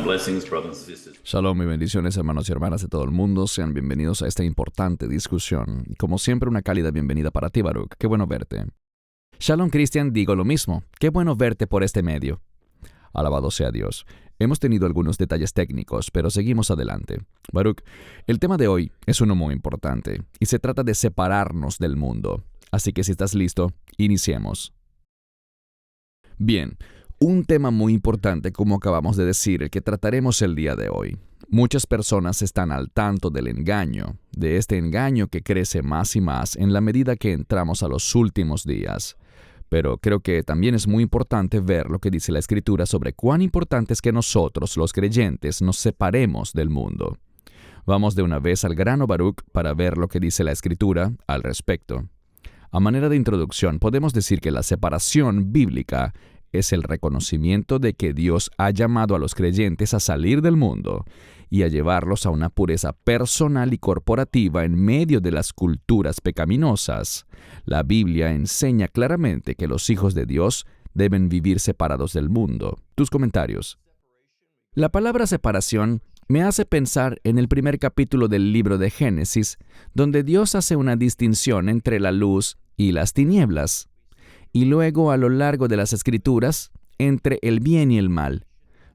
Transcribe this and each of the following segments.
blessings, brothers and sisters. Shalom y bendiciones, hermanos y hermanas de todo el mundo. Sean bienvenidos a esta importante discusión. Y como siempre, una cálida bienvenida para ti, Baruch. Qué bueno verte. Shalom, Cristian, digo lo mismo. Qué bueno verte por este medio. Alabado sea Dios. Hemos tenido algunos detalles técnicos, pero seguimos adelante. Baruch, el tema de hoy es uno muy importante, y se trata de separarnos del mundo. Así que si estás listo, iniciemos. Bien, un tema muy importante, como acabamos de decir, el que trataremos el día de hoy. Muchas personas están al tanto del engaño, de este engaño que crece más y más en la medida que entramos a los últimos días. Pero creo que también es muy importante ver lo que dice la Escritura sobre cuán importante es que nosotros, los creyentes, nos separemos del mundo. Vamos de una vez al grano, Baruch, para ver lo que dice la Escritura al respecto. A manera de introducción, podemos decir que la separación bíblica es el reconocimiento de que Dios ha llamado a los creyentes a salir del mundo y a llevarlos a una pureza personal y corporativa en medio de las culturas pecaminosas. La Biblia enseña claramente que los hijos de Dios deben vivir separados del mundo. Tus comentarios. La palabra separación me hace pensar en el primer capítulo del libro de Génesis, donde Dios hace una distinción entre la luz y las tinieblas, y luego a lo largo de las Escrituras, entre el bien y el mal.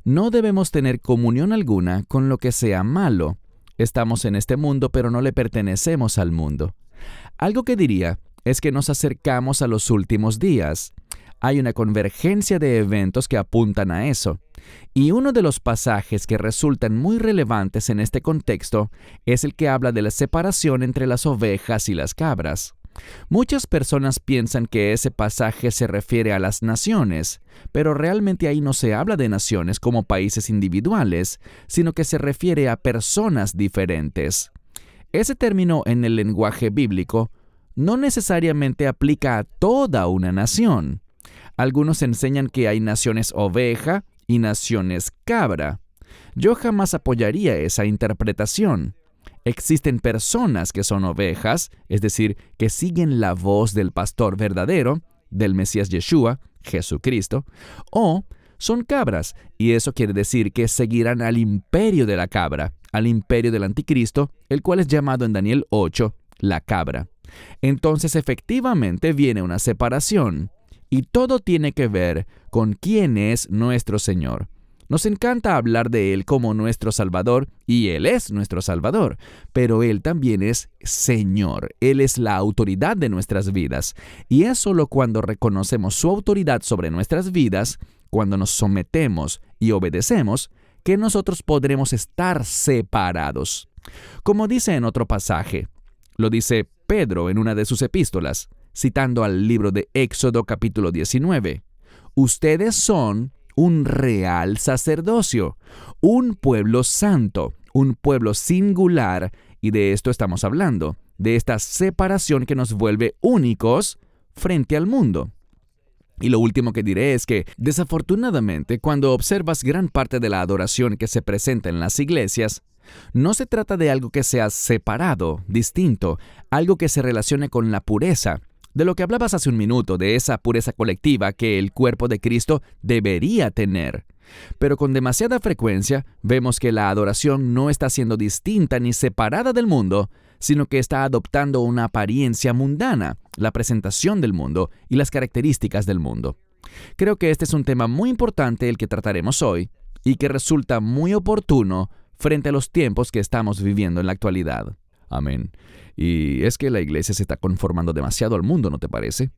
No debemos tener comunión alguna con lo que sea malo. Estamos en este mundo, pero no le pertenecemos al mundo. Algo que diría es que nos acercamos a los últimos días. Hay una convergencia de eventos que apuntan a eso. Y uno de los pasajes que resultan muy relevantes en este contexto es el que habla de la separación entre las ovejas y las cabras. Muchas personas piensan que ese pasaje se refiere a las naciones, pero realmente ahí no se habla de naciones como países individuales, sino que se refiere a personas diferentes. Ese término en el lenguaje bíblico no necesariamente aplica a toda una nación. Algunos enseñan que hay naciones oveja y naciones cabra. Yo jamás apoyaría esa interpretación. Existen personas que son ovejas, es decir, que siguen la voz del pastor verdadero, del Mesías Yeshua, Jesucristo, o son cabras, y eso quiere decir que seguirán al imperio de la cabra, al imperio del anticristo, el cual es llamado en Daniel 8, la cabra. Entonces, efectivamente, viene una separación, y todo tiene que ver con quién es nuestro Señor. Nos encanta hablar de Él como nuestro Salvador, y Él es nuestro Salvador, pero Él también es Señor. Él es la autoridad de nuestras vidas, y es solo cuando reconocemos su autoridad sobre nuestras vidas, cuando nos sometemos y obedecemos, que nosotros podremos estar separados. Como dice en otro pasaje, lo dice Pedro en una de sus epístolas, citando al libro de Éxodo capítulo 19, «Ustedes son un real sacerdocio, un pueblo santo, un pueblo singular», y de esto estamos hablando, de esta separación que nos vuelve únicos frente al mundo. Y lo último que diré es que, desafortunadamente, cuando observas gran parte de la adoración que se presenta en las iglesias, no se trata de algo que sea separado, distinto, algo que se relacione con la pureza, de lo que hablabas hace un minuto, de esa pureza colectiva que el cuerpo de Cristo debería tener. Pero con demasiada frecuencia vemos que la adoración no está siendo distinta ni separada del mundo, sino que está adoptando una apariencia mundana, la presentación del mundo y las características del mundo. Creo que este es un tema muy importante el que trataremos hoy y que resulta muy oportuno frente a los tiempos que estamos viviendo en la actualidad. Amén. Y es que la iglesia se está conformando demasiado al mundo, ¿no te parece?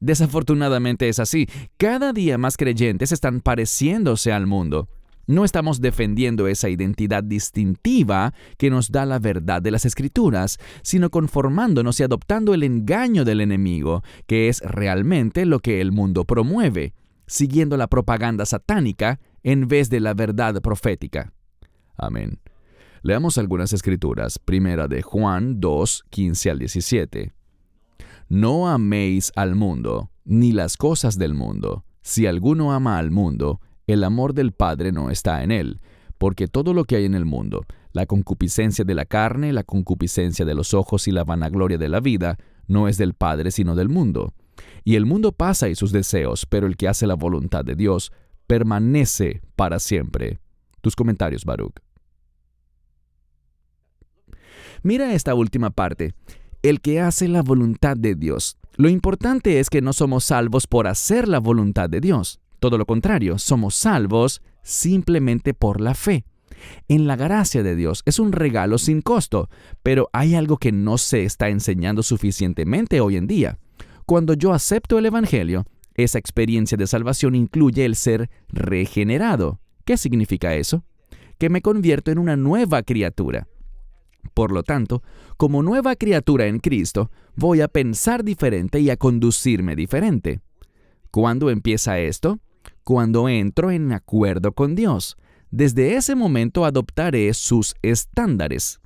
Desafortunadamente es así. Cada día más creyentes están pareciéndose al mundo. No estamos defendiendo esa identidad distintiva que nos da la verdad de las Escrituras, sino conformándonos y adoptando el engaño del enemigo, que es realmente lo que el mundo promueve, siguiendo la propaganda satánica en vez de la verdad profética. Amén. Leamos algunas escrituras. Primera de Juan 2, 15 al 17. No améis al mundo, ni las cosas del mundo. Si alguno ama al mundo, el amor del Padre no está en él, porque todo lo que hay en el mundo, la concupiscencia de la carne, la concupiscencia de los ojos y la vanagloria de la vida, no es del Padre sino del mundo. Y el mundo pasa y sus deseos, pero el que hace la voluntad de Dios permanece para siempre. Tus comentarios, Baruch. Mira esta última parte. El que hace la voluntad de Dios. Lo importante es que no somos salvos por hacer la voluntad de Dios. Todo lo contrario, somos salvos simplemente por la fe. En la gracia de Dios es un regalo sin costo, pero hay algo que no se está enseñando suficientemente hoy en día. Cuando yo acepto el Evangelio, esa experiencia de salvación incluye el ser regenerado. ¿Qué significa eso? Que me convierto en una nueva criatura. Por lo tanto, como nueva criatura en Cristo, voy a pensar diferente y a conducirme diferente. ¿Cuándo empieza esto? Cuando entro en acuerdo con Dios. Desde ese momento adoptaré sus estándares.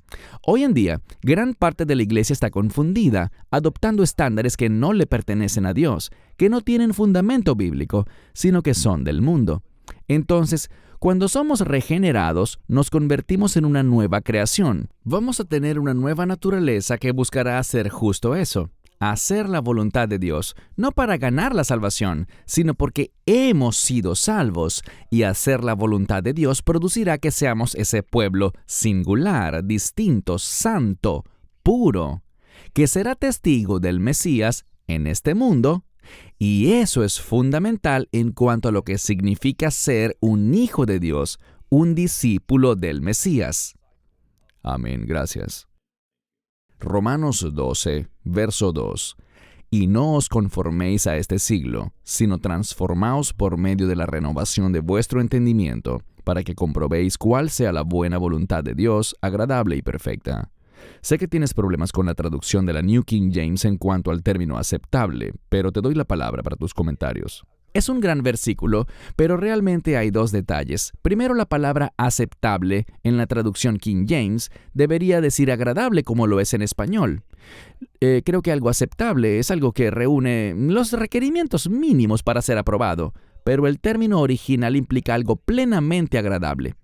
Hoy en día, gran parte de la iglesia está confundida, adoptando estándares que no le pertenecen a Dios, que no tienen fundamento bíblico, sino que son del mundo. Entonces, cuando somos regenerados, nos convertimos en una nueva creación. Vamos a tener una nueva naturaleza que buscará hacer justo eso. Hacer la voluntad de Dios, no para ganar la salvación, sino porque hemos sido salvos, y hacer la voluntad de Dios producirá que seamos ese pueblo singular, distinto, santo, puro, que será testigo del Mesías en este mundo, y eso es fundamental en cuanto a lo que significa ser un hijo de Dios, un discípulo del Mesías. Amén, gracias. Romanos 12, verso 2. Y no os conforméis a este siglo, sino transformaos por medio de la renovación de vuestro entendimiento, para que comprobéis cuál sea la buena voluntad de Dios, agradable y perfecta. Sé que tienes problemas con la traducción de la New King James en cuanto al término aceptable, pero te doy la palabra para tus comentarios. Es un gran versículo, pero realmente hay dos detalles. Primero, la palabra aceptable en la traducción King James debería decir agradable como lo es en español. Creo que algo aceptable es algo que reúne los requerimientos mínimos para ser aprobado, pero el término original implica algo plenamente agradable.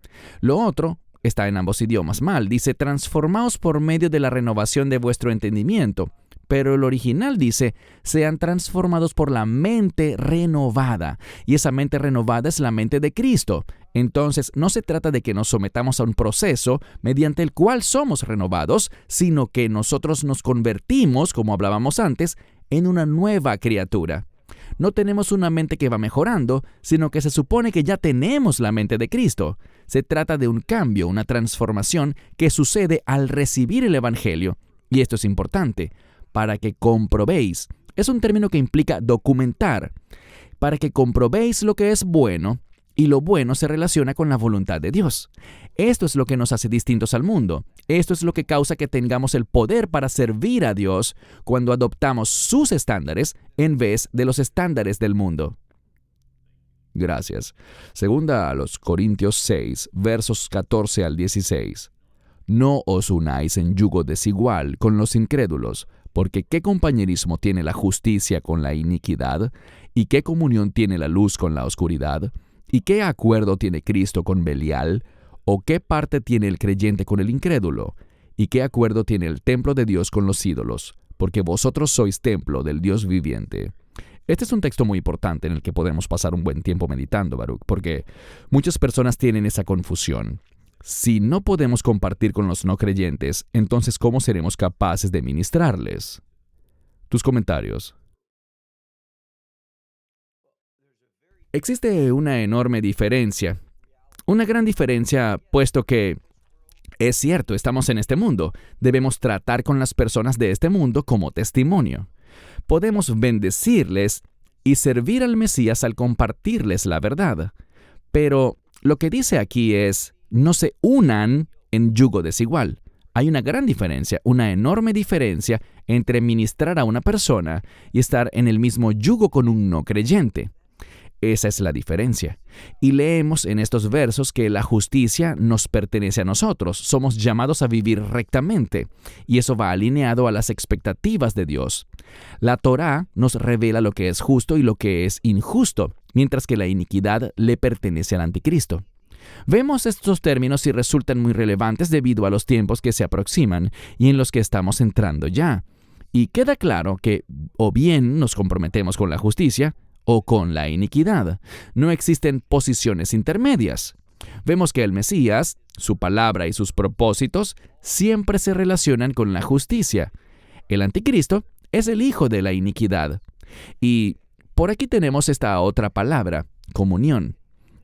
Lo otro está en ambos idiomas mal. Dice, transformaos por medio de la renovación de vuestro entendimiento. Pero el original dice, sean transformados por la mente renovada. Y esa mente renovada es la mente de Cristo. Entonces, no se trata de que nos sometamos a un proceso mediante el cual somos renovados, sino que nosotros nos convertimos, como hablábamos antes, en una nueva criatura. No tenemos una mente que va mejorando, sino que se supone que ya tenemos la mente de Cristo. Se trata de un cambio, una transformación que sucede al recibir el Evangelio. Y esto es importante. Para que comprobéis. Es un término que implica documentar. Para que comprobéis lo que es bueno, y lo bueno se relaciona con la voluntad de Dios. Esto es lo que nos hace distintos al mundo. Esto es lo que causa que tengamos el poder para servir a Dios cuando adoptamos sus estándares en vez de los estándares del mundo. Gracias. Segunda a los Corintios 6, versos 14 al 16. No os unáis en yugo desigual con los incrédulos, porque ¿qué compañerismo tiene la justicia con la iniquidad? ¿Y qué comunión tiene la luz con la oscuridad? ¿Y qué acuerdo tiene Cristo con Belial? ¿O qué parte tiene el creyente con el incrédulo? ¿Y qué acuerdo tiene el templo de Dios con los ídolos? Porque vosotros sois templo del Dios viviente. Este es un texto muy importante en el que podemos pasar un buen tiempo meditando, Baruch, porque muchas personas tienen esa confusión. Si no podemos compartir con los no creyentes, entonces ¿cómo seremos capaces de ministrarles? Tus comentarios. Existe una enorme diferencia. Una gran diferencia, puesto que es cierto, estamos en este mundo. Debemos tratar con las personas de este mundo como testimonio. Podemos bendecirles y servir al Mesías al compartirles la verdad. Pero lo que dice aquí es, no se unan en yugo desigual. Hay una gran diferencia, una enorme diferencia entre ministrar a una persona y estar en el mismo yugo con un no creyente. Esa es la diferencia. Y leemos en estos versos que la justicia nos pertenece a nosotros. Somos llamados a vivir rectamente. Y eso va alineado a las expectativas de Dios. La Torá nos revela lo que es justo y lo que es injusto, mientras que la iniquidad le pertenece al anticristo. Vemos estos términos y resultan muy relevantes debido a los tiempos que se aproximan y en los que estamos entrando ya. Y queda claro que o bien nos comprometemos con la justicia o con la iniquidad. No existen posiciones intermedias. Vemos que el Mesías, su palabra y sus propósitos siempre se relacionan con la justicia. El anticristo es el hijo de la iniquidad. Y por aquí tenemos esta otra palabra, comunión.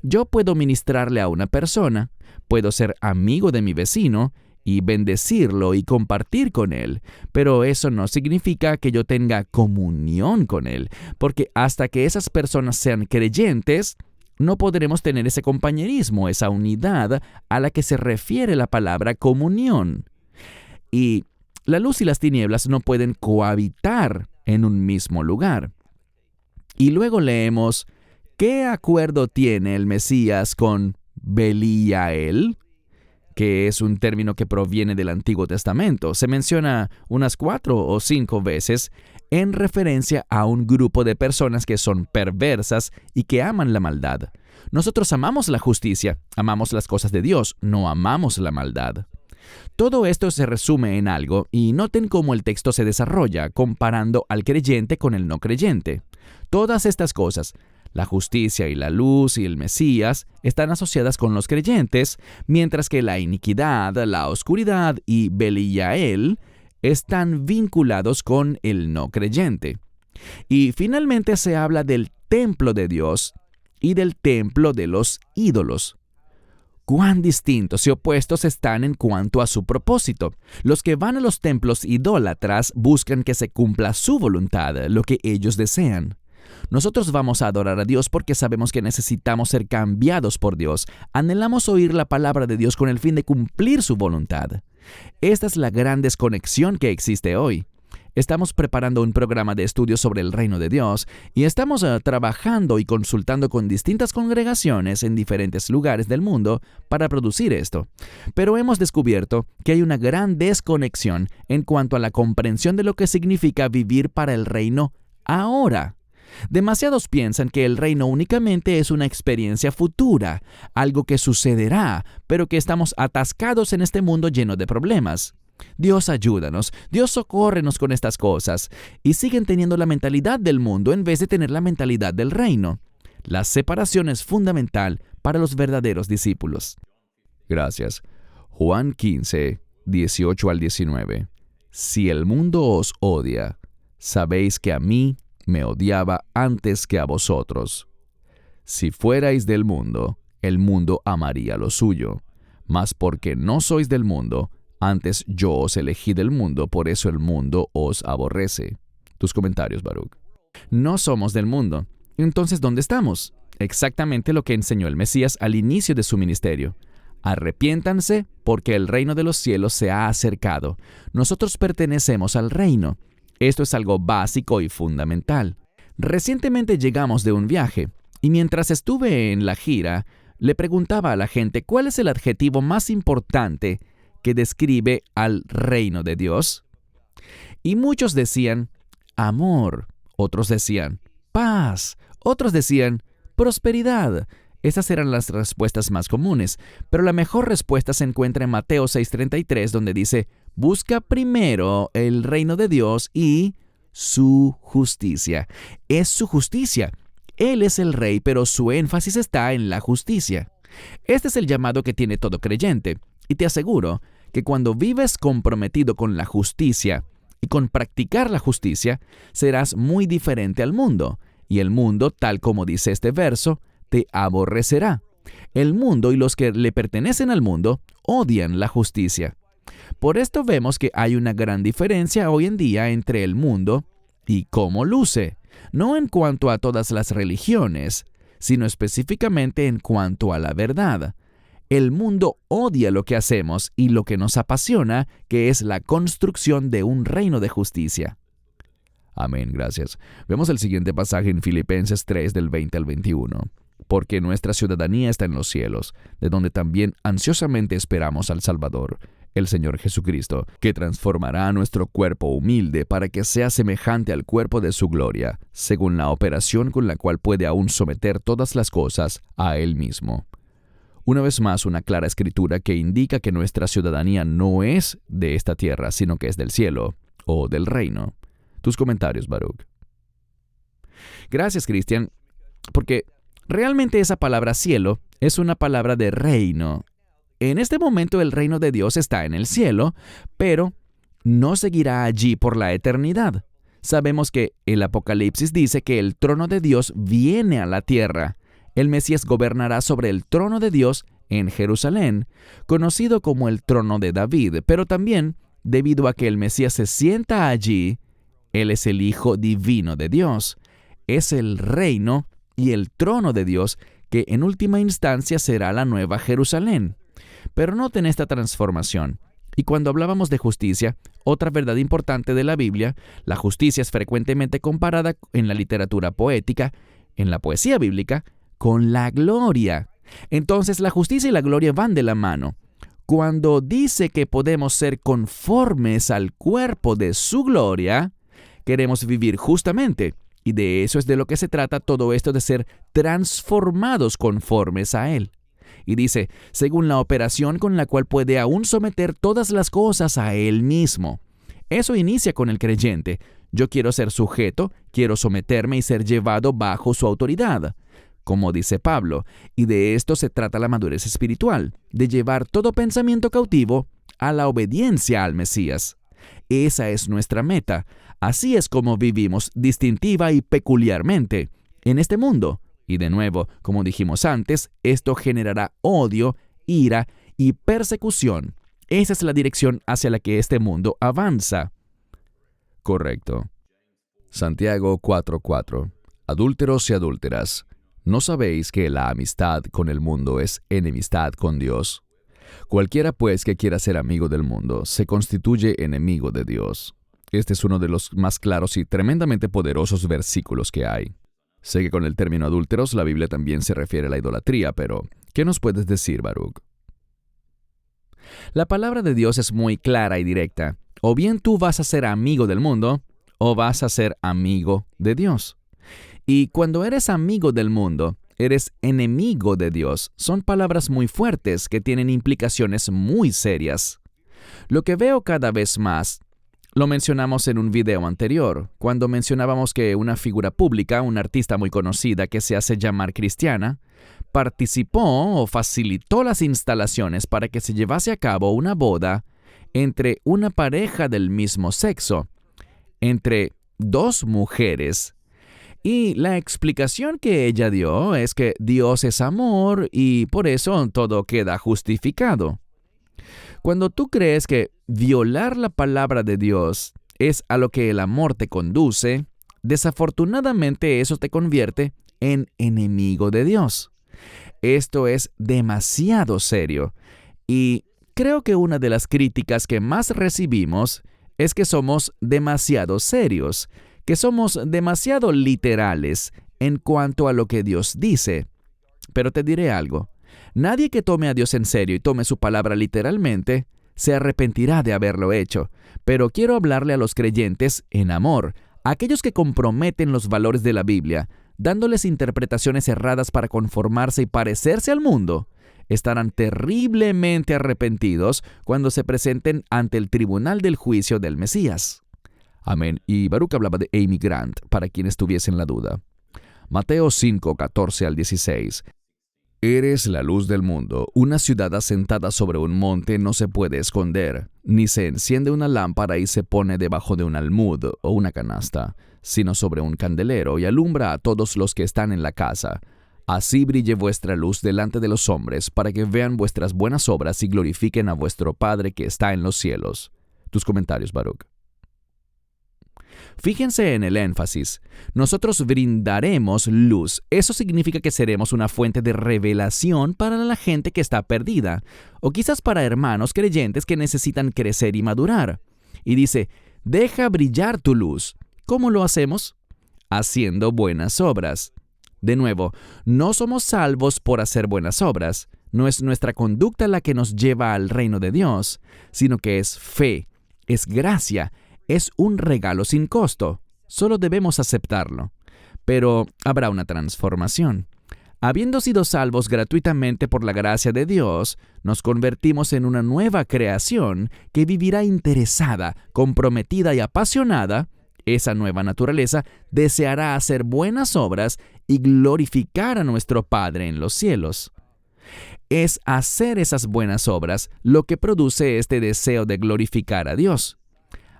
Yo puedo ministrarle a una persona, puedo ser amigo de mi vecino y bendecirlo y compartir con él, pero eso no significa que yo tenga comunión con él, porque hasta que esas personas sean creyentes, no podremos tener ese compañerismo, esa unidad a la que se refiere la palabra comunión. Y la luz y las tinieblas no pueden cohabitar en un mismo lugar. Y luego leemos, ¿qué acuerdo tiene el Mesías con Belial? Que es un término que proviene del Antiguo Testamento. Se menciona unas 4 o 5 veces en referencia a un grupo de personas que son perversas y que aman la maldad. Nosotros amamos la justicia, amamos las cosas de Dios, no amamos la maldad. Todo esto se resume en algo y noten cómo el texto se desarrolla comparando al creyente con el no creyente. Todas estas cosas, la justicia y la luz y el Mesías, están asociadas con los creyentes, mientras que la iniquidad, la oscuridad y Belial están vinculados con el no creyente. Y finalmente se habla del templo de Dios y del templo de los ídolos. Cuán distintos y opuestos están en cuanto a su propósito. Los que van a los templos idólatras buscan que se cumpla su voluntad, lo que ellos desean. Nosotros vamos a adorar a Dios porque sabemos que necesitamos ser cambiados por Dios. Anhelamos oír la palabra de Dios con el fin de cumplir su voluntad. Esta es la gran desconexión que existe hoy. Estamos preparando un programa de estudio sobre el reino de Dios y estamos trabajando y consultando con distintas congregaciones en diferentes lugares del mundo para producir esto. Pero hemos descubierto que hay una gran desconexión en cuanto a la comprensión de lo que significa vivir para el reino ahora. Demasiados piensan que el reino únicamente es una experiencia futura, algo que sucederá, pero que estamos atascados en este mundo lleno de problemas. Dios ayúdanos, Dios socórrenos con estas cosas, y siguen teniendo la mentalidad del mundo en vez de tener la mentalidad del reino. La separación es fundamental para los verdaderos discípulos. Gracias. Juan 15, 18 al 19. Si el mundo os odia, sabéis que a mí me odiaba antes que a vosotros. Si fuerais del mundo, el mundo amaría lo suyo. Mas porque no sois del mundo, antes yo os elegí del mundo, por eso el mundo os aborrece. Tus comentarios, Baruch. No somos del mundo. Entonces, ¿dónde estamos? Exactamente lo que enseñó el Mesías al inicio de su ministerio. Arrepiéntanse porque el reino de los cielos se ha acercado. Nosotros pertenecemos al reino. Esto es algo básico y fundamental. Recientemente llegamos de un viaje, y mientras estuve en la gira, le preguntaba a la gente cuál es el adjetivo más importante que describe al reino de Dios. Y muchos decían amor, otros decían paz, otros decían prosperidad. Esas eran las respuestas más comunes, pero la mejor respuesta se encuentra en Mateo 6:33, donde dice, busca primero el reino de Dios y su justicia. Es su justicia. Él es el rey, pero su énfasis está en la justicia. Este es el llamado que tiene todo creyente, y te aseguro que cuando vives comprometido con la justicia y con practicar la justicia, serás muy diferente al mundo, y el mundo, tal como dice este verso, te aborrecerá. El mundo y los que le pertenecen al mundo odian la justicia. Por esto vemos que hay una gran diferencia hoy en día entre el mundo y cómo luce, no en cuanto a todas las religiones, sino específicamente en cuanto a la verdad. El mundo odia lo que hacemos y lo que nos apasiona, que es la construcción de un reino de justicia. Amén, gracias. Vemos el siguiente pasaje en Filipenses 3, del 20 al 21. Porque nuestra ciudadanía está en los cielos, de donde también ansiosamente esperamos al Salvador, el Señor Jesucristo, que transformará nuestro cuerpo humilde para que sea semejante al cuerpo de su gloria, según la operación con la cual puede aún someter todas las cosas a Él mismo. Una vez más, una clara escritura que indica que nuestra ciudadanía no es de esta tierra, sino que es del cielo, o del reino. Tus comentarios, Baruch. Gracias, Cristian, porque Realmente esa palabra cielo es una palabra de reino. En este momento el reino de Dios está en el cielo, pero no seguirá allí por la eternidad. Sabemos que el Apocalipsis dice que el trono de Dios viene a la tierra. El Mesías gobernará sobre el trono de Dios en Jerusalén, conocido como el trono de David, pero también, debido a que el Mesías se sienta allí, Él es el Hijo divino de Dios. Es el reino y el trono de Dios que en última instancia será la nueva Jerusalén. Pero noten esta transformación. Y cuando hablábamos de justicia, otra verdad importante de la Biblia, la justicia es frecuentemente comparada en la literatura poética, en la poesía bíblica, con la gloria. Entonces la justicia y la gloria van de la mano. Cuando dice que podemos ser conformes al cuerpo de su gloria, queremos vivir justamente. Y de eso es de lo que se trata todo esto de ser transformados conformes a Él. Y dice, según la operación con la cual puede aún someter todas las cosas a Él mismo. Eso inicia con el creyente. Yo quiero ser sujeto, quiero someterme y ser llevado bajo su autoridad. Como dice Pablo, y de esto se trata la madurez espiritual, de llevar todo pensamiento cautivo a la obediencia al Mesías. Esa es nuestra meta. Así es como vivimos distintiva y peculiarmente en este mundo. Y de nuevo, como dijimos antes, esto generará odio, ira y persecución. Esa es la dirección hacia la que este mundo avanza. Correcto. Santiago 4:4. Adúlteros y adúlteras, ¿no sabéis que la amistad con el mundo es enemistad con Dios? Cualquiera pues que quiera ser amigo del mundo se constituye enemigo de Dios. Este es uno de los más claros y tremendamente poderosos versículos que hay. Sé que con el término adúlteros la Biblia también se refiere a la idolatría, pero ¿qué nos puedes decir, Baruch? La palabra de Dios es muy clara y directa. O bien tú vas a ser amigo del mundo, o vas a ser amigo de Dios. Y cuando eres amigo del mundo, eres enemigo de Dios. Son palabras muy fuertes que tienen implicaciones muy serias. Lo que veo cada vez más, lo mencionamos en un video anterior, cuando mencionábamos que una figura pública, una artista muy conocida que se hace llamar cristiana, participó o facilitó las instalaciones para que se llevase a cabo una boda entre una pareja del mismo sexo, entre dos mujeres. Y la explicación que ella dio es que Dios es amor y por eso todo queda justificado. Cuando tú crees que violar la palabra de Dios es a lo que el amor te conduce, desafortunadamente eso te convierte en enemigo de Dios. Esto es demasiado serio y creo que una de las críticas que más recibimos es que somos demasiado serios, que somos demasiado literales en cuanto a lo que Dios dice. Pero te diré algo. Nadie que tome a Dios en serio y tome su palabra literalmente se arrepentirá de haberlo hecho. Pero quiero hablarle a los creyentes en amor, a aquellos que comprometen los valores de la Biblia, dándoles interpretaciones erradas para conformarse y parecerse al mundo. Estarán terriblemente arrepentidos cuando se presenten ante el tribunal del juicio del Mesías. Amén. Y Baruch hablaba de Amy Grant, para quienes tuviesen la duda. Mateo 5, 14 al 16. Eres la luz del mundo. Una ciudad asentada sobre un monte no se puede esconder, ni se enciende una lámpara y se pone debajo de un almud o una canasta, sino sobre un candelero y alumbra a todos los que están en la casa. Así brille vuestra luz delante de los hombres, para que vean vuestras buenas obras y glorifiquen a vuestro Padre que está en los cielos. Tus comentarios, Baruch. Fíjense en el énfasis. Nosotros brindaremos luz. Eso significa que seremos una fuente de revelación para la gente que está perdida, o quizás para hermanos creyentes que necesitan crecer y madurar. Y dice, deja brillar tu luz. ¿Cómo lo hacemos? Haciendo buenas obras. De nuevo, no somos salvos por hacer buenas obras. No es nuestra conducta la que nos lleva al reino de Dios, sino que es fe, es gracia, es un regalo sin costo. Solo debemos aceptarlo. Pero habrá una transformación. Habiendo sido salvos gratuitamente por la gracia de Dios, nos convertimos en una nueva creación que vivirá interesada, comprometida y apasionada Esa nueva naturaleza deseará hacer buenas obras y glorificar a nuestro Padre en los cielos. Es hacer esas buenas obras lo que produce este deseo de glorificar a Dios.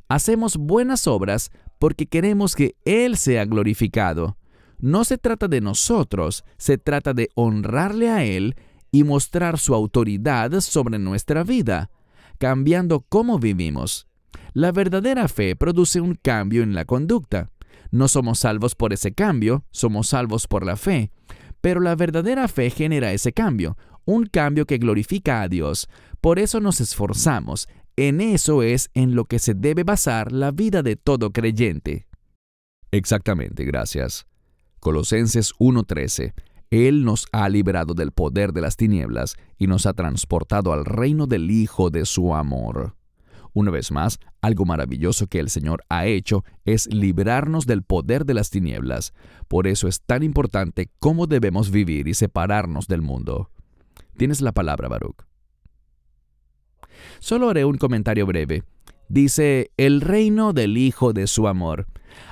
Hacemos buenas obras porque queremos que Él sea glorificado. No se trata de nosotros, se trata de honrarle a Él y mostrar su autoridad sobre nuestra vida, cambiando cómo vivimos. La verdadera fe produce un cambio en la conducta. No somos salvos por ese cambio, somos salvos por la fe. Pero la verdadera fe genera ese cambio, un cambio que glorifica a Dios. Por eso nos esforzamos. En eso es en lo que se debe basar la vida de todo creyente. Exactamente, gracias. Colosenses 1:13. Él nos ha librado del poder de las tinieblas y nos ha transportado al reino del Hijo de su amor. Una vez más, algo maravilloso que el Señor ha hecho es librarnos del poder de las tinieblas. Por eso es tan importante cómo debemos vivir y separarnos del mundo. Tienes la palabra, Baruch. Solo haré un comentario breve. Dice, el reino del Hijo de su amor.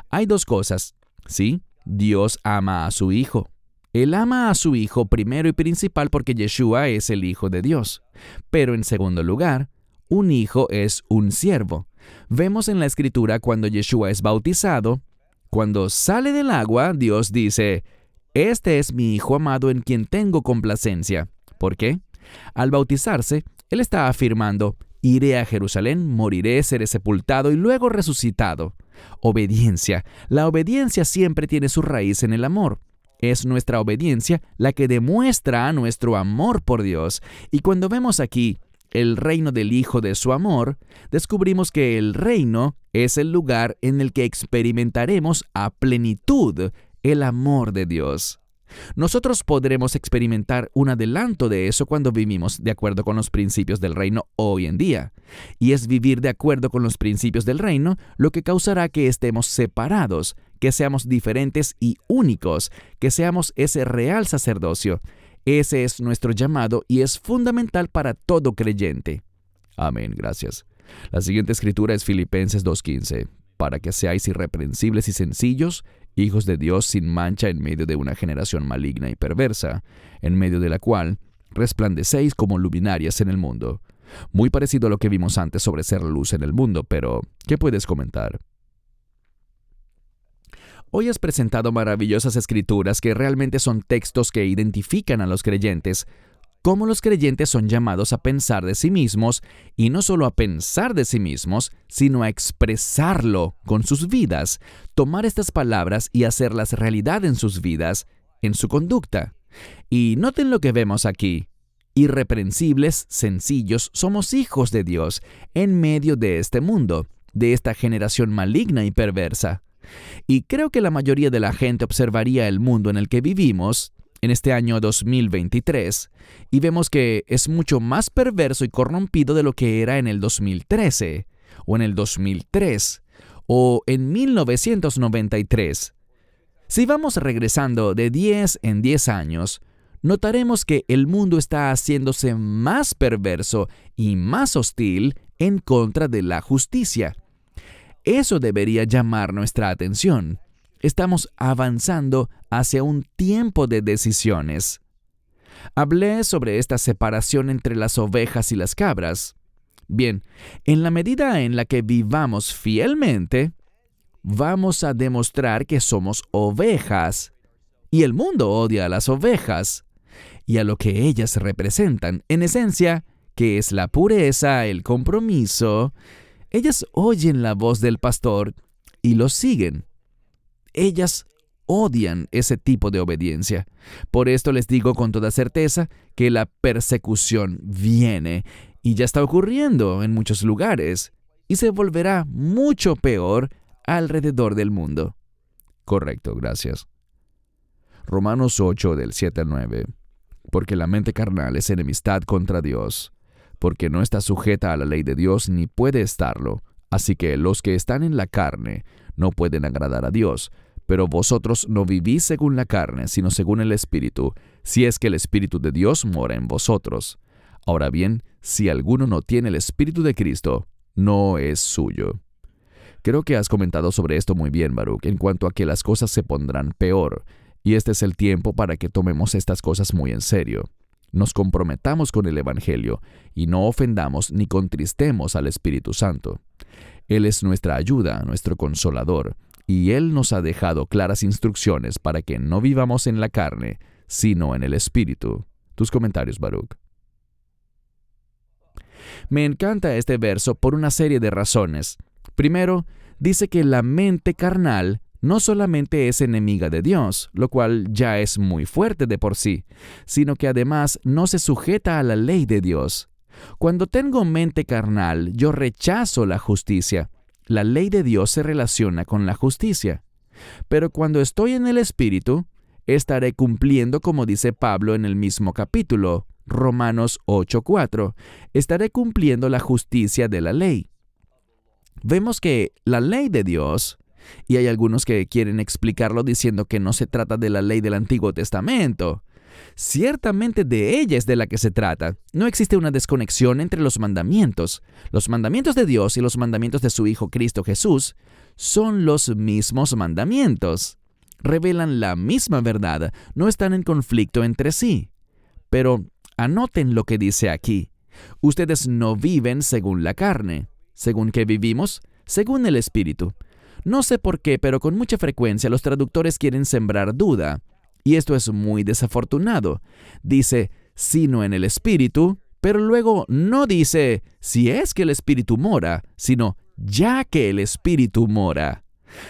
Hay dos cosas. Sí, Dios ama a su Hijo. Él ama a su Hijo primero y principal porque Yeshua es el Hijo de Dios. Pero en segundo lugar, un hijo es un siervo. Vemos en la Escritura cuando Yeshua es bautizado, cuando sale del agua, Dios dice, «Este es mi Hijo amado en quien tengo complacencia». ¿Por qué? Al bautizarse, Él está afirmando, «Iré a Jerusalén, moriré, seré sepultado y luego resucitado». Obediencia. La obediencia siempre tiene su raíz en el amor. Es nuestra obediencia la que demuestra nuestro amor por Dios. Y cuando vemos aquí el reino del Hijo de su amor, descubrimos que el reino es el lugar en el que experimentaremos a plenitud el amor de Dios. Nosotros podremos experimentar un adelanto de eso cuando vivimos de acuerdo con los principios del reino hoy en día. Y es vivir de acuerdo con los principios del reino lo que causará que estemos separados, que seamos diferentes y únicos, que seamos ese real sacerdocio. Ese es nuestro llamado y es fundamental para todo creyente. Amén, gracias. La siguiente escritura es Filipenses 2:15. Para que seáis irreprensibles y sencillos, hijos de Dios sin mancha en medio de una generación maligna y perversa, en medio de la cual resplandecéis como luminarias en el mundo. Muy parecido a lo que vimos antes sobre ser luz en el mundo, pero ¿qué puedes comentar? Hoy has presentado maravillosas escrituras que realmente son textos que identifican a los creyentes, cómo los creyentes son llamados a pensar de sí mismos, y no solo a pensar de sí mismos, sino a expresarlo con sus vidas, tomar estas palabras y hacerlas realidad en sus vidas, en su conducta. Y noten lo que vemos aquí. Irreprensibles, sencillos, somos hijos de Dios en medio de este mundo, de esta generación maligna y perversa. Y creo que la mayoría de la gente observaría el mundo en el que vivimos en este año 2023 y vemos que es mucho más perverso y corrompido de lo que era en el 2013 o en el 2003 o en 1993. Si vamos regresando de 10 en 10 años, notaremos que el mundo está haciéndose más perverso y más hostil en contra de la justicia. Eso debería llamar nuestra atención. Estamos avanzando hacia un tiempo de decisiones. Hablé sobre esta separación entre las ovejas y las cabras. Bien, en la medida en la que vivamos fielmente, vamos a demostrar que somos ovejas. Y el mundo odia a las ovejas y a lo que ellas representan. En esencia, que es la pureza, el compromiso. Ellas oyen la voz del pastor y lo siguen. Ellas odian ese tipo de obediencia. Por esto les digo con toda certeza que la persecución viene y ya está ocurriendo en muchos lugares y se volverá mucho peor alrededor del mundo. Correcto, gracias. Romanos 8, del 7 al 9. Porque la mente carnal es enemistad contra Dios, porque no está sujeta a la ley de Dios ni puede estarlo. Así que los que están en la carne no pueden agradar a Dios. Pero vosotros no vivís según la carne, sino según el Espíritu, si es que el Espíritu de Dios mora en vosotros. Ahora bien, si alguno no tiene el Espíritu de Cristo, no es suyo. Creo que has comentado sobre esto muy bien, Baruch, en cuanto a que las cosas se pondrán peor, y este es el tiempo para que tomemos estas cosas muy en serio. Nos comprometamos con el Evangelio y no ofendamos ni contristemos al Espíritu Santo. Él es nuestra ayuda, nuestro consolador, y Él nos ha dejado claras instrucciones para que no vivamos en la carne, sino en el Espíritu. Tus comentarios, Baruch. Me encanta este verso por una serie de razones. Primero, dice que la mente carnal no solamente es enemiga de Dios, lo cual ya es muy fuerte de por sí, sino que además no se sujeta a la ley de Dios. Cuando tengo mente carnal, yo rechazo la justicia. La ley de Dios se relaciona con la justicia. Pero cuando estoy en el Espíritu, estaré cumpliendo como dice Pablo en el mismo capítulo, Romanos 8:4, estaré cumpliendo la justicia de la ley. Vemos que la ley de Dios, y hay algunos que quieren explicarlo diciendo que no se trata de la ley del Antiguo Testamento. Ciertamente de ella es de la que se trata. No existe una desconexión entre los mandamientos. Los mandamientos de Dios y los mandamientos de su Hijo Cristo Jesús son los mismos mandamientos. Revelan la misma verdad, no están en conflicto entre sí. Pero anoten lo que dice aquí. Ustedes no viven según la carne. ¿Según qué vivimos? Según el Espíritu. No sé por qué, pero con mucha frecuencia los traductores quieren sembrar duda. Y esto es muy desafortunado. Dice, sino en el Espíritu, pero luego no dice, si es que el Espíritu mora, sino ya que el Espíritu mora.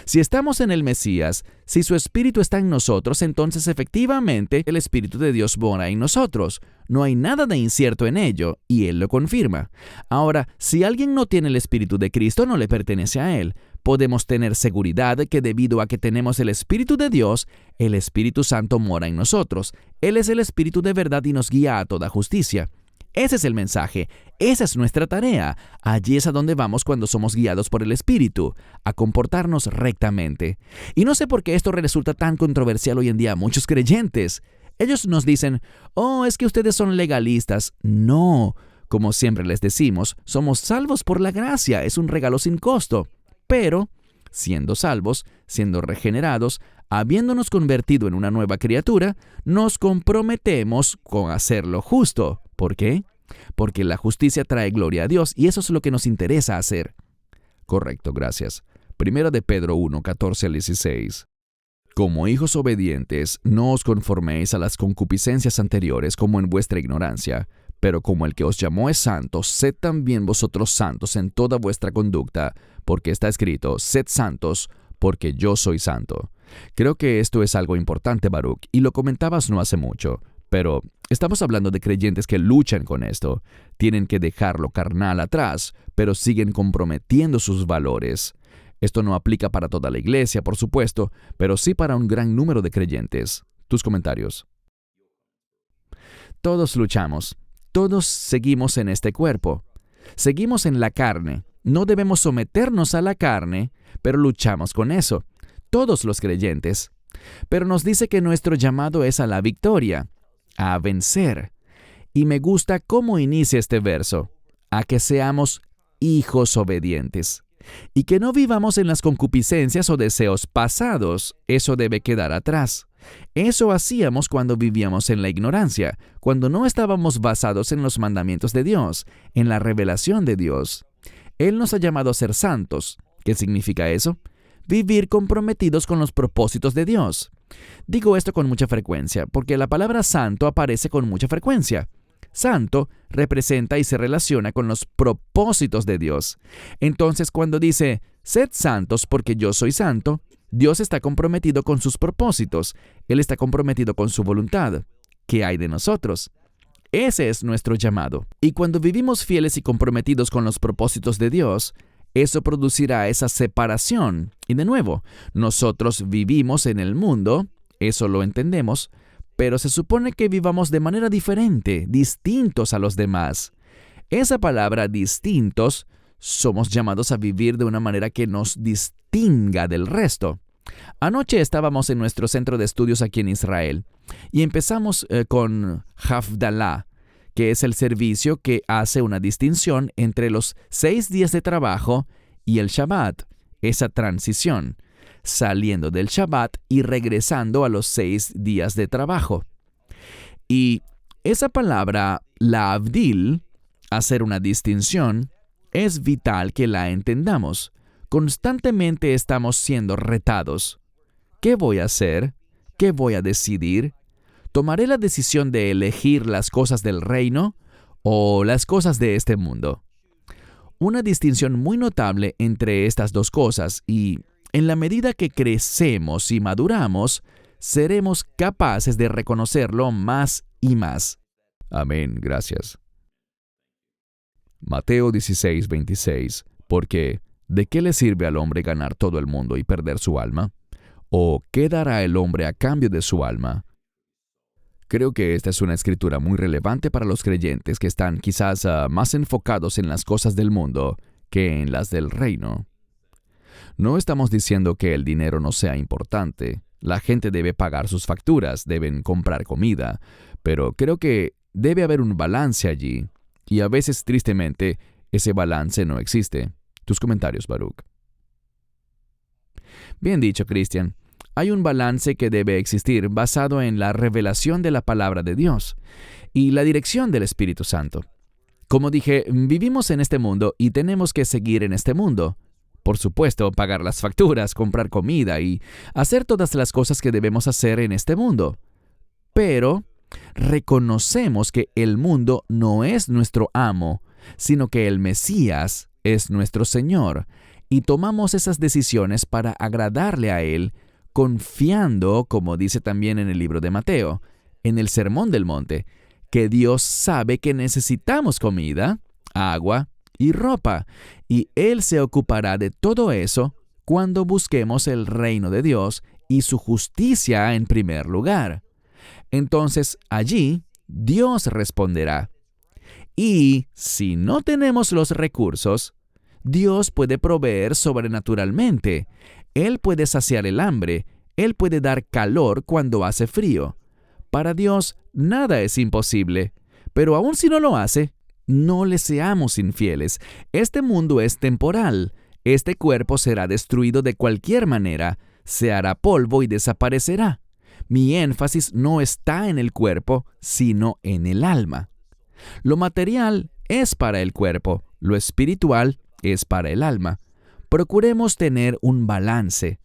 Si estamos en el Mesías, si su Espíritu está en nosotros, entonces efectivamente el Espíritu de Dios mora en nosotros. No hay nada de incierto en ello, y Él lo confirma. Ahora, si alguien no tiene el Espíritu de Cristo, no le pertenece a Él. Podemos tener seguridad que debido a que tenemos el Espíritu de Dios, el Espíritu Santo mora en nosotros. Él es el Espíritu de verdad y nos guía a toda justicia. Ese es el mensaje, esa es nuestra tarea. Allí es a donde vamos cuando somos guiados por el Espíritu, a comportarnos rectamente. Y no sé por qué esto resulta tan controversial hoy en día a muchos creyentes. Ellos nos dicen, oh, es que ustedes son legalistas. No, como siempre les decimos, somos salvos por la gracia, es un regalo sin costo. Pero, siendo salvos, siendo regenerados, habiéndonos convertido en una nueva criatura, nos comprometemos con hacer lo justo. ¿Por qué? Porque la justicia trae gloria a Dios y eso es lo que nos interesa hacer. Correcto, gracias. Primera de Pedro 1, 14 al 16. Como hijos obedientes, no os conforméis a las concupiscencias anteriores como en vuestra ignorancia, pero como el que os llamó es santo, sed también vosotros santos en toda vuestra conducta, porque está escrito, sed santos, porque yo soy santo. Creo que esto es algo importante, Baruch, y lo comentabas no hace mucho. Pero estamos hablando de creyentes que luchan con esto. Tienen que dejar lo carnal atrás, pero siguen comprometiendo sus valores. Esto no aplica para toda la iglesia, por supuesto, pero sí para un gran número de creyentes. Tus comentarios. Todos luchamos. Todos seguimos en este cuerpo. Seguimos en la carne. No debemos someternos a la carne, pero luchamos con eso. Todos los creyentes. Pero nos dice que nuestro llamado es a la victoria, a vencer. Y me gusta cómo inicia este verso, a que seamos hijos obedientes. Y que no vivamos en las concupiscencias o deseos pasados, eso debe quedar atrás. Eso hacíamos cuando vivíamos en la ignorancia, cuando no estábamos basados en los mandamientos de Dios, en la revelación de Dios. Él nos ha llamado a ser santos. ¿Qué significa eso? Vivir comprometidos con los propósitos de Dios. Digo esto con mucha frecuencia, porque la palabra santo aparece con mucha frecuencia. Santo representa y se relaciona con los propósitos de Dios. Entonces, cuando dice, sed santos porque yo soy santo, Dios está comprometido con sus propósitos. Él está comprometido con su voluntad. ¿Qué hay de nosotros? Ese es nuestro llamado. Y cuando vivimos fieles y comprometidos con los propósitos de Dios, eso producirá esa separación. Y de nuevo, nosotros vivimos en el mundo, eso lo entendemos, pero se supone que vivamos de manera diferente, distintos a los demás. Esa palabra distintos, somos llamados a vivir de una manera que nos distinga del resto. Anoche estábamos en nuestro centro de estudios aquí en Israel y empezamos con Havdalah, que es el servicio que hace una distinción entre los 6 días de trabajo y el Shabbat. esa transición, saliendo del Shabbat y regresando a los 6 días de trabajo. Y esa palabra, la avdil, hacer una distinción, es vital que la entendamos. Constantemente estamos siendo retados. ¿Qué voy a hacer? ¿Qué voy a decidir? ¿Tomaré la decisión de elegir las cosas del reino o las cosas de este mundo? Una distinción muy notable entre estas dos cosas, y en la medida que crecemos y maduramos, seremos capaces de reconocerlo más y más. Amén, gracias. Mateo 16:26. Porque, ¿de qué le sirve al hombre ganar todo el mundo y perder su alma? ¿O qué dará el hombre a cambio de su alma? Creo que esta es una escritura muy relevante para los creyentes que están quizás más enfocados en las cosas del mundo que en las del reino. No estamos diciendo que el dinero no sea importante. La gente debe pagar sus facturas, deben comprar comida, pero creo que debe haber un balance allí, y a veces, tristemente, ese balance no existe. Tus comentarios, Baruch. Bien dicho, Cristian. Hay un balance que debe existir basado en la revelación de la palabra de Dios y la dirección del Espíritu Santo. Como dije, vivimos en este mundo y tenemos que seguir en este mundo. Por supuesto, pagar las facturas, comprar comida y hacer todas las cosas que debemos hacer en este mundo. Pero reconocemos que el mundo no es nuestro amo, sino que el Mesías es nuestro Señor, y tomamos esas decisiones para agradarle a Él, confiando, como dice también en el libro de Mateo, en el Sermón del Monte, que Dios sabe que necesitamos comida, agua y ropa, y Él se ocupará de todo eso cuando busquemos el reino de Dios y su justicia en primer lugar. Entonces, allí, Dios responderá. Y si no tenemos los recursos, Dios puede proveer sobrenaturalmente. Él puede saciar el hambre. Él puede dar calor cuando hace frío. Para Dios, nada es imposible. Pero aun si no lo hace, no le seamos infieles. Este mundo es temporal. Este cuerpo será destruido de cualquier manera. Se hará polvo y desaparecerá. Mi énfasis no está en el cuerpo, sino en el alma. Lo material es para el cuerpo, lo espiritual es para el alma. Procuremos tener un balance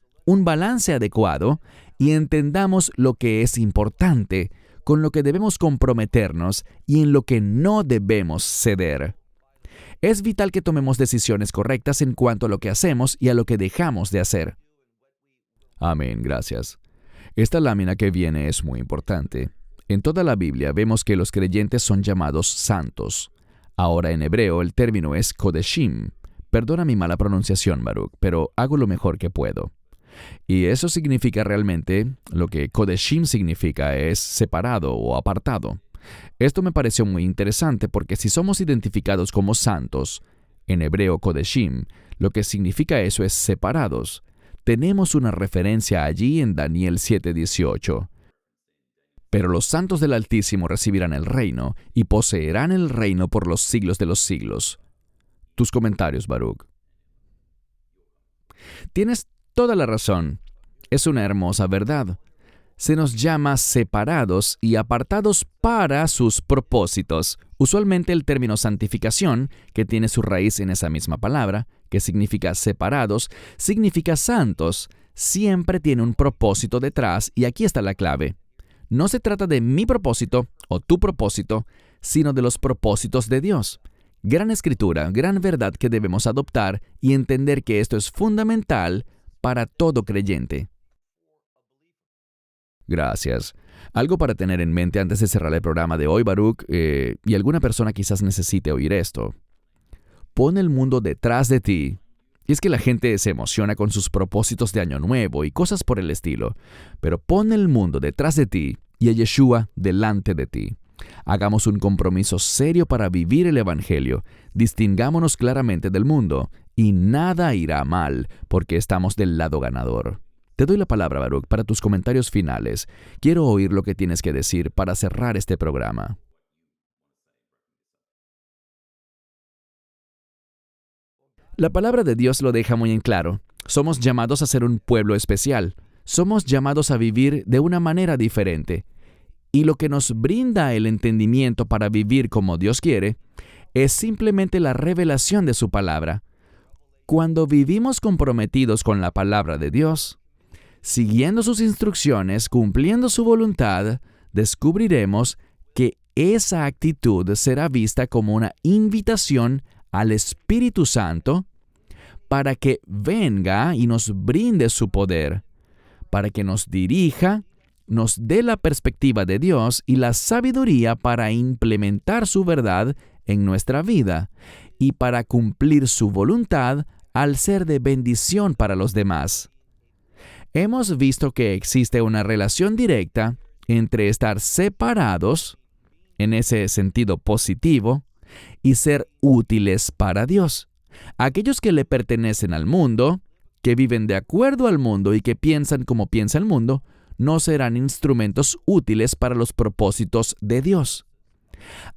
adecuado, y entendamos lo que es importante, con lo que debemos comprometernos y en lo que no debemos ceder. Es vital que tomemos decisiones correctas en cuanto a lo que hacemos y a lo que dejamos de hacer. Amén, gracias. Esta lámina que viene es muy importante. En toda la Biblia vemos que los creyentes son llamados santos. Ahora en hebreo el término es kodeshim. Perdona mi mala pronunciación, Baruch, pero hago lo mejor que puedo. Y eso significa realmente, lo que kodeshim significa es separado o apartado. Esto me pareció muy interesante porque si somos identificados como santos, en hebreo kodeshim, lo que significa eso es separados. Tenemos una referencia allí en Daniel 7:18. Pero los santos del Altísimo recibirán el reino y poseerán el reino por los siglos de los siglos. Tus comentarios, Baruch. Tienes toda la razón. Es una hermosa verdad. Se nos llama separados y apartados para sus propósitos. Usualmente el término santificación, que tiene su raíz en esa misma palabra, que significa separados, significa santos. Siempre tiene un propósito detrás, y aquí está la clave. No se trata de mi propósito o tu propósito, sino de los propósitos de Dios. Gran escritura, gran verdad que debemos adoptar y entender que esto es fundamental para todo creyente. Gracias. Algo para tener en mente antes de cerrar el programa de hoy, Baruch, y alguna persona quizás necesite oír esto. Pon el mundo detrás de ti. Y es que la gente se emociona con sus propósitos de Año Nuevo y cosas por el estilo, pero pon el mundo detrás de ti y a Yeshua delante de ti. Hagamos un compromiso serio para vivir el Evangelio, distingámonos claramente del mundo, y nada irá mal, porque estamos del lado ganador. Te doy la palabra, Baruch, para tus comentarios finales. Quiero oír lo que tienes que decir para cerrar este programa. La palabra de Dios lo deja muy en claro. Somos llamados a ser un pueblo especial. Somos llamados a vivir de una manera diferente. Y lo que nos brinda el entendimiento para vivir como Dios quiere es simplemente la revelación de su palabra. Cuando vivimos comprometidos con la palabra de Dios, siguiendo sus instrucciones, cumpliendo su voluntad, descubriremos que esa actitud será vista como una invitación al Espíritu Santo para que venga y nos brinde su poder, para que nos dirija, nos dé la perspectiva de Dios y la sabiduría para implementar su verdad en nuestra vida y para cumplir su voluntad al ser de bendición para los demás. Hemos visto que existe una relación directa entre estar separados, en ese sentido positivo, y ser útiles para Dios. Aquellos que le pertenecen al mundo, que viven de acuerdo al mundo y que piensan como piensa el mundo, no serán instrumentos útiles para los propósitos de Dios.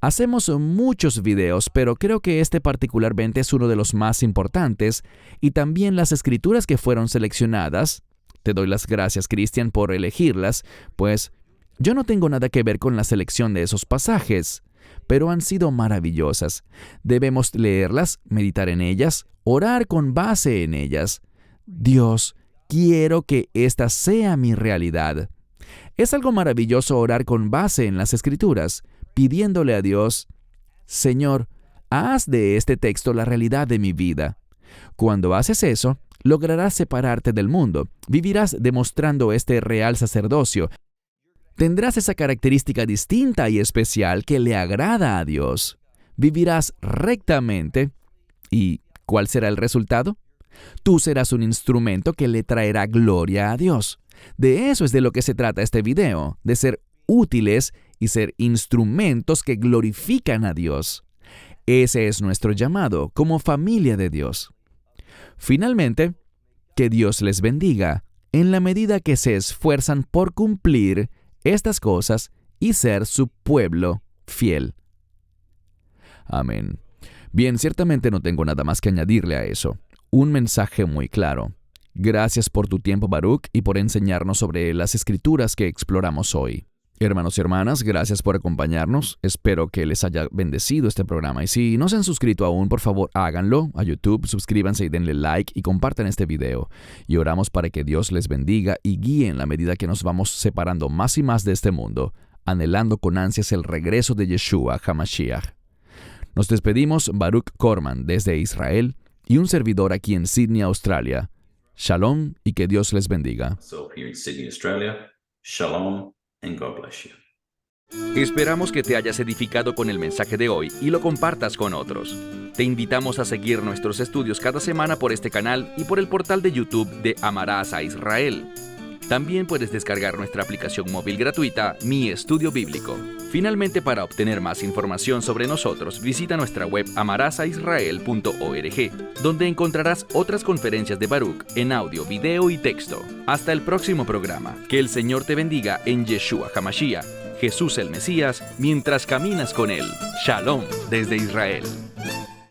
Hacemos muchos videos, pero creo que este particularmente es uno de los más importantes, y también las escrituras que fueron seleccionadas. Te doy las gracias, Cristian, por elegirlas, pues yo no tengo nada que ver con la selección de esos pasajes, pero han sido maravillosas. Debemos leerlas, meditar en ellas, orar con base en ellas. Dios, quiero que esta sea mi realidad. Es algo maravilloso orar con base en las Escrituras, pidiéndole a Dios, Señor, haz de este texto la realidad de mi vida. Cuando haces eso, lograrás separarte del mundo, vivirás demostrando este real sacerdocio. Tendrás esa característica distinta y especial que le agrada a Dios. Vivirás rectamente. ¿Y cuál será el resultado? Tú serás un instrumento que le traerá gloria a Dios. De eso es de lo que se trata este video, de ser útiles y ser instrumentos que glorifican a Dios. Ese es nuestro llamado como familia de Dios. Finalmente, que Dios les bendiga en la medida que se esfuerzan por cumplir estas cosas y ser su pueblo fiel. Amén. Bien, ciertamente no tengo nada más que añadirle a eso. Un mensaje muy claro. Gracias por tu tiempo, Baruch, y por enseñarnos sobre las escrituras que exploramos hoy. Hermanos y hermanas, gracias por acompañarnos. Espero que les haya bendecido este programa. Y si no se han suscrito aún, por favor, háganlo a YouTube, suscríbanse y denle like y compartan este video. Y oramos para que Dios les bendiga y guíe en la medida que nos vamos separando más y más de este mundo, anhelando con ansias el regreso de Yeshua HaMashiach. Nos despedimos, Baruch Korman, desde Israel, y un servidor aquí en Sydney, Australia. Shalom y que Dios les bendiga. So here in Sydney, Australia, shalom and God bless you. Esperamos que te hayas edificado con el mensaje de hoy y lo compartas con otros. Te invitamos a seguir nuestros estudios cada semana por este canal y por el portal de YouTube de Amarás a Israel. También puedes descargar nuestra aplicación móvil gratuita, Mi Estudio Bíblico. Finalmente, para obtener más información sobre nosotros, visita nuestra web amarasaisrael.org, donde encontrarás otras conferencias de Baruch en audio, video y texto. Hasta el próximo programa. Que el Señor te bendiga en Yeshua HaMashiach, Jesús el Mesías, mientras caminas con Él. Shalom desde Israel.